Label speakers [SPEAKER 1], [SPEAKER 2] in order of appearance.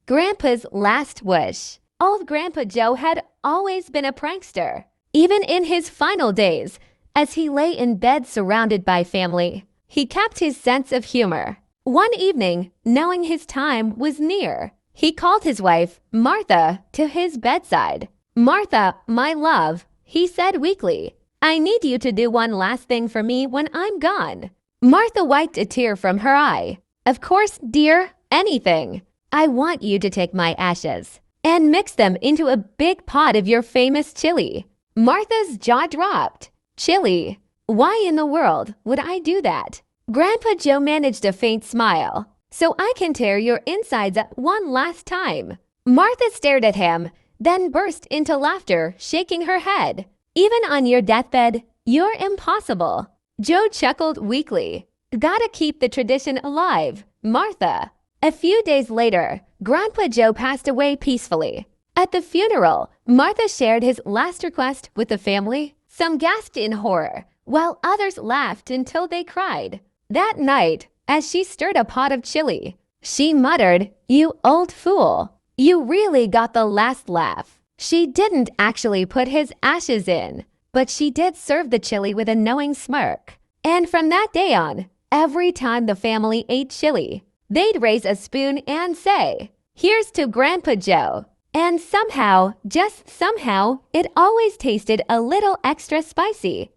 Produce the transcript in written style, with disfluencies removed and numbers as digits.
[SPEAKER 1] Grandpa's last wish. Old Grandpa Joe had always been a prankster, even in his final days, as he lay in bed surrounded by family. He kept his sense of humor. One evening, knowing his time was near, he called his wife, Martha, to his bedside. "Martha, my love," he said weakly, "I need you to do one last thing for me when I'm gone." Martha wiped a tear from her eye. "Of course, dear, anything. I want you to take my ashes and mix them into a big pot of your famous chili." Martha's jaw dropped. Chili? Why in the world would I do that? Grandpa Joe managed a faint smile. "So I can tear your insides up one last time." Martha stared at him, then burst into laughter, shaking her head. "Even on your deathbed, you're impossible." Joe chuckled weakly. "Gotta keep the tradition alive, Martha." A few days later, Grandpa Joe passed away peacefully. At the funeral, Martha shared his last request with the family. Some gasped in horror, while others laughed until they cried. That night, as she stirred a pot of chili, she muttered, "You old fool. You really got the last laugh." She didn't actually put his ashes in, but she did serve the chili with a knowing smirk. And from that day on, every time the family ate chili, they'd raise a spoon and say, "Here's to Grandpa Joe." And somehow, just somehow, it always tasted a little extra spicy.